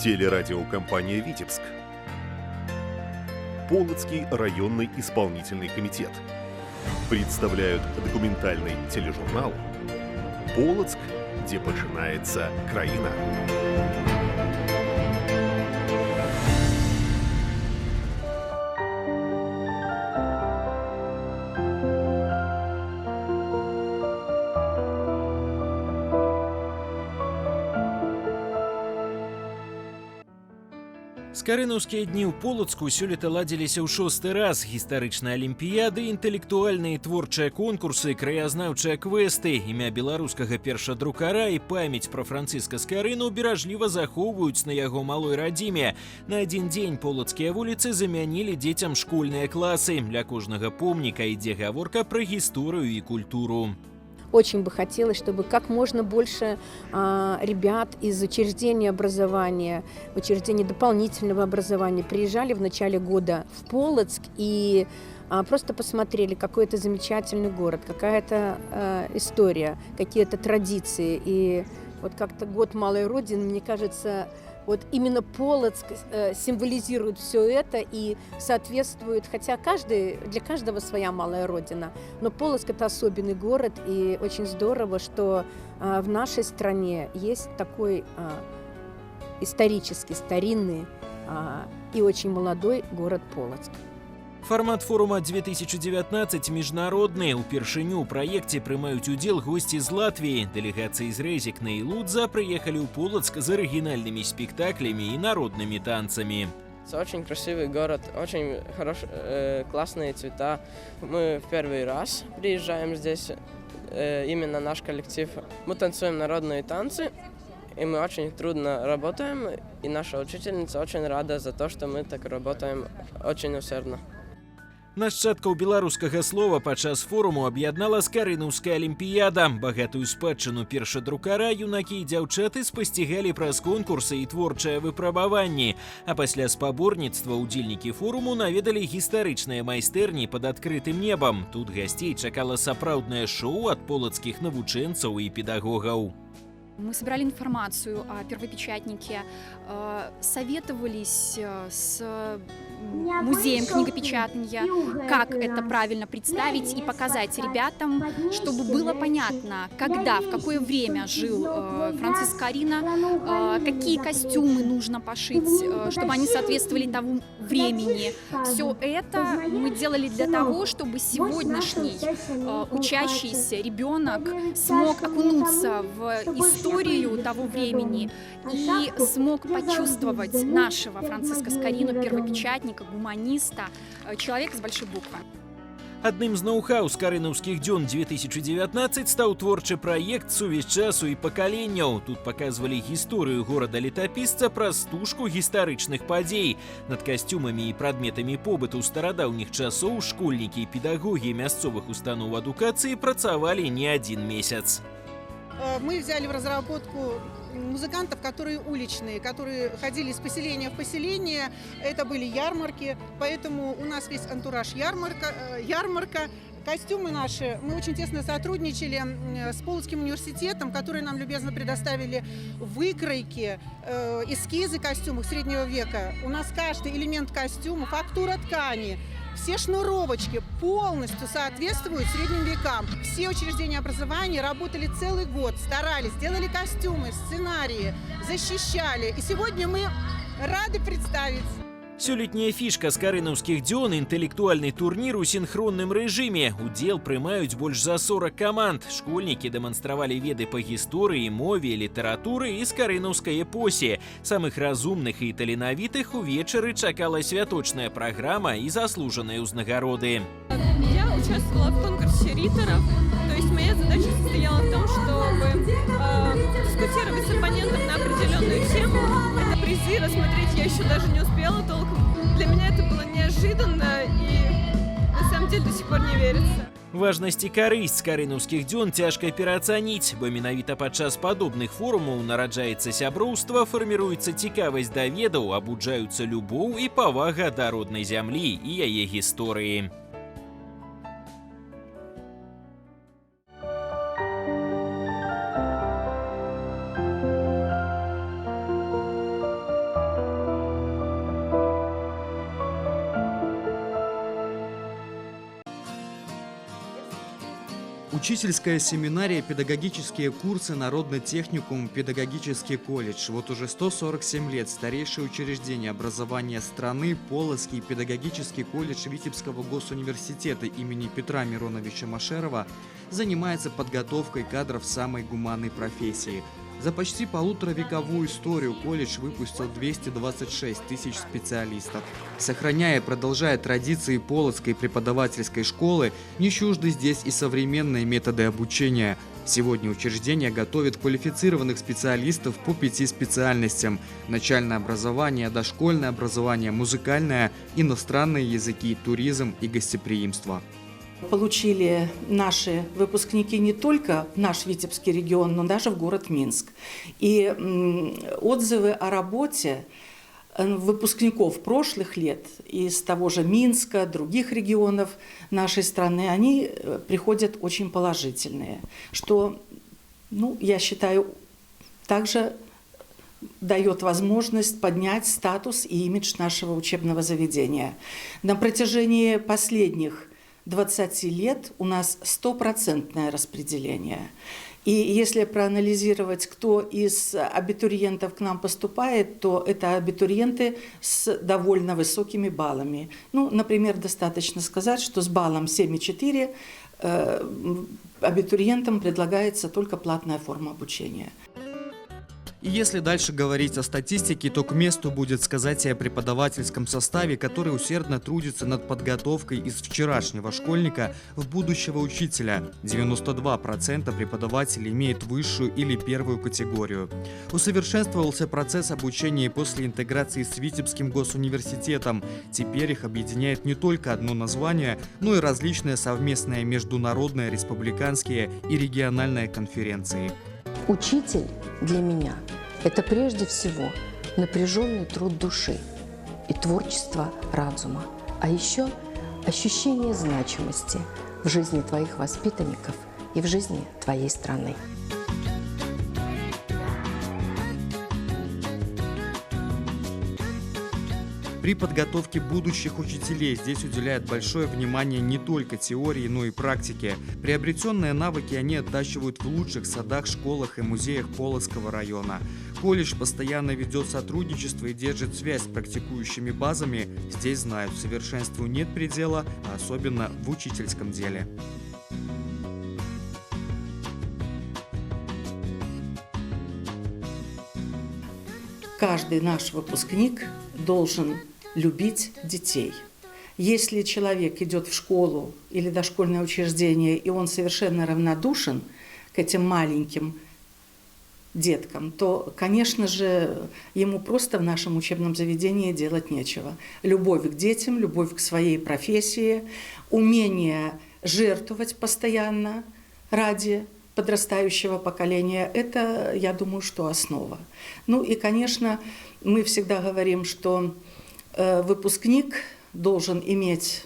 Телерадиокомпания «Витебск». Полоцкий районный исполнительный комитет представляют документальный тележурнал «Полоцк, где починается краина». Скарынаўскія дні ў Полацку сёлета ладзіліся ў 6-ы раз. Гістарычныя алімпіяды, інтэлектуальныя і творчыя конкурсы, краязнаўчыя квесты, імя беларускага першадрукара і памяць пра Францыска Скарыну беражліва захоўваюць на яго малой радзіме. На адзін дзень полацкія вуліцы замянілі дзецям школьныя класы. Для кожнага помніка ідзе гаворка пра гісторыю і культуру. Очень бы хотелось, чтобы как можно больше ребят из учреждений образования, учреждений дополнительного образования приезжали в начале года в Полоцк и просто посмотрели, какой это замечательный город, какая-то история, какие-то традиции. И вот как-то год Малой Родины, мне кажется, вот именно Полоцк символизирует все это и соответствует, хотя для каждого своя малая родина, но Полоцк — это особенный город, и очень здорово, что в нашей стране есть такой исторически старинный и очень молодой город Полоцк. Формат форума 2019 міжнародны. Упершыню ў праекце прымаюць удзел госці з Латвіі. Дэлегацыі з Рэзікна і Лудза прыехалі ў Полоцк з арыгінальнымі спектаклямі и народными танцами. Это очень красивый город, очень классные цвета. Мы в первый раз приезжаем здесь, именно наш коллектив. Мы танцуем народные танцы, и мы очень трудно работаем, и наша учительница очень рада за то, что мы так работаем очень усердно. Нашчадкаў беларускага слова падчас форуму аб'яднала Скарынаўская алімпіяда. Багатую спадчыну першадрукара юнакі і дзяўчаты спасцігалі праз конкурсы і творчыя выпрабаванні. А пасля спаборніцтва удзельнікі форуму наведалі гістарычныя майстэрні пад адкрытым небам. Тут гасцей чакала сапраўднае шоу ад полацкіх навучэнцаў і педагогаў. Мы собирали информацию о первопечатнике, советовались с музеем книгопечатания, как это правильно представить и показать ребятам, чтобы было понятно, когда, в какое время жил Франциск Скарина, какие костюмы нужно пошить, чтобы они соответствовали тому времени. Все это мы делали для того, чтобы сегодняшний учащийся ребенок смог окунуться в историю того времени и смог почувствовать нашего Франциска Скарину, первопечатника, гуманиста, человека с большой буквы. Адным з ноу-хау скарынаўскіх дзён 2019 стаў творчы праект «Сувязь часу і пакаленняў». Тут паказвалі гісторыю горада-летапісца праз стужку гістарычных падзей. Над касцюмамі і прадметамі побыту старадаўніх часоў школьнікі і педагогі мясцовых устаноў адукацыі працавалі не адзін месяц. Мы взяли в разработку музыкантов, которые уличные, которые ходили из поселения в поселение. Это были ярмарки, поэтому у нас весь антураж ярмарка. Костюмы наши, мы очень тесно сотрудничали с Полоцким университетом, которые нам любезно предоставили выкройки, эскизы костюмов среднего века. У нас каждый элемент костюма, фактура ткани, все шнуровочки полностью соответствуют средним векам. Все учреждения образования работали целый год, старались, делали костюмы, сценарии, защищали. И сегодня мы рады представить. Сёлетняя фішка скарынаўскіх дзён – інтэлектуальны турнір у сінхронным рэжыме. Удзел прымаюць больш за 40 каманд. Школьнікі дэманстравалі веды па гісторыі, мове, літаратуры і скарынаўскай эпосе. Самых разумных і таленавітых увечары чакала святочная праграма і заслужаныя ўзнагароды. Я участвовала в конкурсе риторов. То есть моя задача состояла в том, чтобы дискутировать с оппонентом на определенную тему. Это призы рассмотреть я еще даже не успела толком. Для меня это было неожиданно и на самом деле до сих пор не верится. Важнасць і карысць скарынаўскіх дзён цяжка пераацаніць, бо менавіта падчас падобных форумаў нараджаецца сяброўства, фарміруецца цікавасць да ведаў, абуджаюцца любоў і павага да роднай зямлі і яе гісторыі. Учительская семинария, педагогические курсы, народный техникум, педагогический колледж. Вот уже 147 лет старейшее учреждение образования страны, Полоцкий педагогический колледж Витебского госуниверситета имени Петра Мироновича Машерова занимается подготовкой кадров самой гуманной профессии. За почти полуторавековую историю колледж выпустил 226 тысяч специалистов. Сохраняя и продолжая традиции Полоцкой преподавательской школы, не чужды здесь и современные методы обучения. Сегодня учреждение готовит квалифицированных специалистов по 5 специальностям: начальное образование, дошкольное образование, музыкальное, иностранные языки, туризм и гостеприимство. Получили наши выпускники не только в наш Витебский регион, но даже в город Минск. И отзывы о работе выпускников прошлых лет из того же Минска, других регионов нашей страны, они приходят очень положительные, что, я считаю, также дает возможность поднять статус и имидж нашего учебного заведения. На протяжении последних 20 лет у нас 100% распределение. И если проанализировать, кто из абитуриентов к нам поступает, то это абитуриенты с довольно высокими баллами. Например, достаточно сказать, что с баллом 7,4 абитуриентам предлагается только платная форма обучения. И если дальше говорить о статистике, то к месту будет сказать и о преподавательском составе, который усердно трудится над подготовкой из вчерашнего школьника в будущего учителя. 92% преподавателей имеют высшую или первую категорию. Усовершенствовался процесс обучения и после интеграции с Витебским госуниверситетом. Теперь их объединяет не только одно название, но и различные совместные международные, республиканские и региональные конференции. Учитель для меня – это прежде всего напряженный труд души и творчество разума, а еще ощущение значимости в жизни твоих воспитанников и в жизни твоей страны. При подготовке будущих учителей здесь уделяют большое внимание не только теории, но и практике. Приобретенные навыки они оттачивают в лучших садах, школах и музеях Полоцкого района. Колледж постоянно ведет сотрудничество и держит связь с практикующими базами. Здесь знают, совершенству нет предела, а особенно в учительском деле. Каждый наш выпускник должен любить детей. Если человек идет в школу или дошкольное учреждение, и он совершенно равнодушен к этим маленьким деткам, то, конечно же, ему просто в нашем учебном заведении делать нечего. Любовь к детям, любовь к своей профессии, умение жертвовать постоянно ради подрастающего поколения – это, я думаю, что основа. И, конечно, мы всегда говорим, что выпускник должен иметь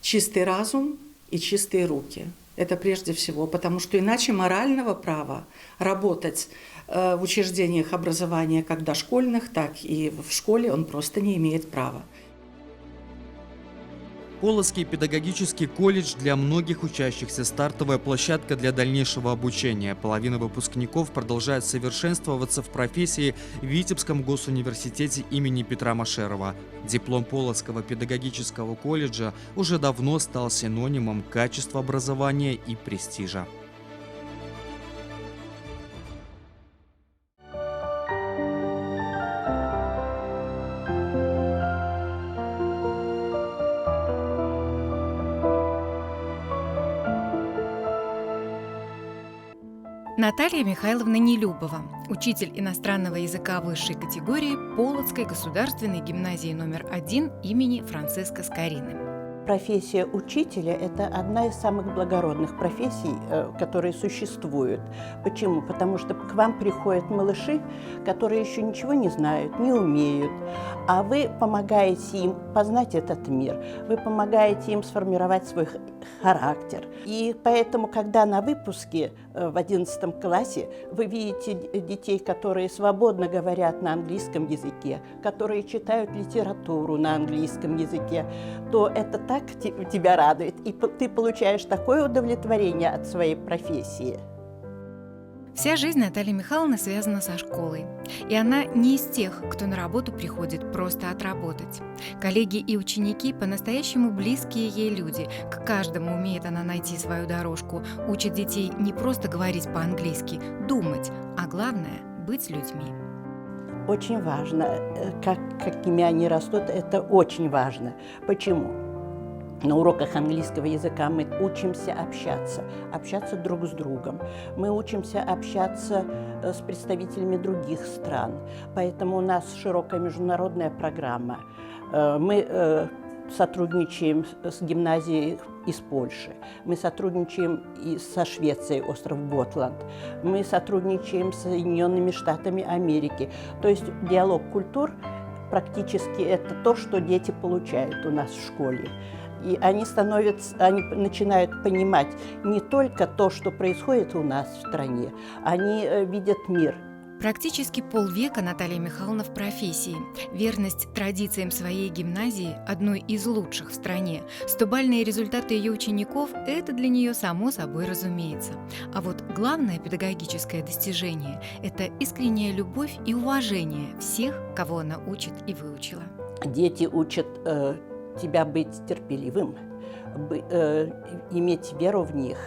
чистый разум и чистые руки. Это прежде всего, потому что иначе морального права работать в учреждениях образования как дошкольных, так и в школе он просто не имеет права. Полоцкий педагогический колледж для многих учащихся – стартовая площадка для дальнейшего обучения. Половина выпускников продолжает совершенствоваться в профессии в Витебском госуниверситете имени Петра Машерова. Диплом Полоцкого педагогического колледжа уже давно стал синонимом качества образования и престижа. Наталья Михайловна Нелюбова, учитель иностранного языка высшей категории Полоцкой государственной гимназии номер 1 имени Франциска Скорины. Профессия учителя – это одна из самых благородных профессий, которые существуют. Почему? Потому что к вам приходят малыши, которые еще ничего не знают, не умеют, а вы помогаете им познать этот мир, вы помогаете им сформировать свой характер. И поэтому, когда на выпуске в 11 классе, вы видите детей, которые свободно говорят на английском языке, которые читают литературу на английском языке, то это так тебя радует, и ты получаешь такое удовлетворение от своей профессии. Вся жизнь Натальи Михайловны связана со школой. И она не из тех, кто на работу приходит просто отработать. Коллеги и ученики по-настоящему близкие ей люди. К каждому умеет она найти свою дорожку. Учит детей не просто говорить по-английски, думать, а главное – быть людьми. Очень важно, какими они растут, это очень важно. Почему? На уроках английского языка мы учимся общаться друг с другом. Мы учимся общаться с представителями других стран. Поэтому у нас широкая международная программа. Мы сотрудничаем с гимназией из Польши. Мы сотрудничаем и со Швецией, остров Готланд. Мы сотрудничаем с Соединенными Штатами Америки. То есть диалог культур практически это то, что дети получают у нас в школе. И они начинают понимать не только то, что происходит у нас в стране, они видят мир. Практически полвека Наталья Михайловна в профессии. Верность традициям своей гимназии, одной из лучших в стране. 100-бальные результаты ее учеников – это для нее само собой разумеется. А вот главное педагогическое достижение – это искренняя любовь и уважение всех, кого она учит и выучила. Дети учат тебя быть терпеливым, иметь веру в них.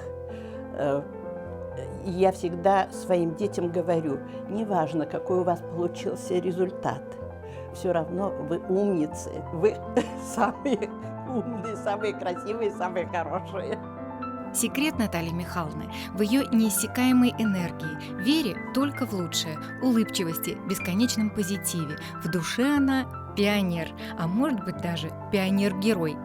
Я всегда своим детям говорю, неважно, какой у вас получился результат, все равно вы умницы, вы самые умные, самые красивые, самые хорошие. Секрет Натальи Михайловны в ее неиссякаемой энергии, вере только в лучшее, улыбчивости, бесконечном позитиве. В душе она пионер, а может быть даже пионер-герой.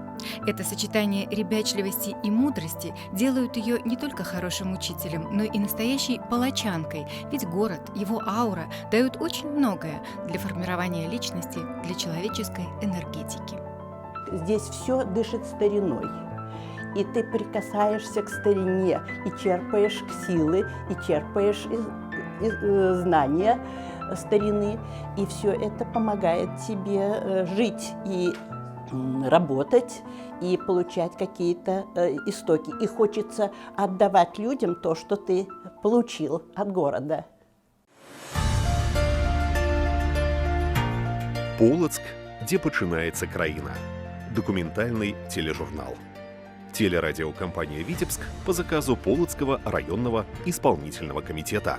Это сочетание ребячливости и мудрости делают ее не только хорошим учителем, но и настоящей палачанкой, ведь город, его аура дают очень многое для формирования личности, для человеческой энергетики. Здесь все дышит стариной, и ты прикасаешься к старине, и черпаешь силы, и черпаешь знания старины, и все это помогает тебе жить и работать и получать какие-то истоки. И хочется отдавать людям то, что ты получил от города. Полоцк, где починається країна. Документальный тележурнал. Телерадиокомпания «Витебск» по заказу Полоцкого районного исполнительного комитета.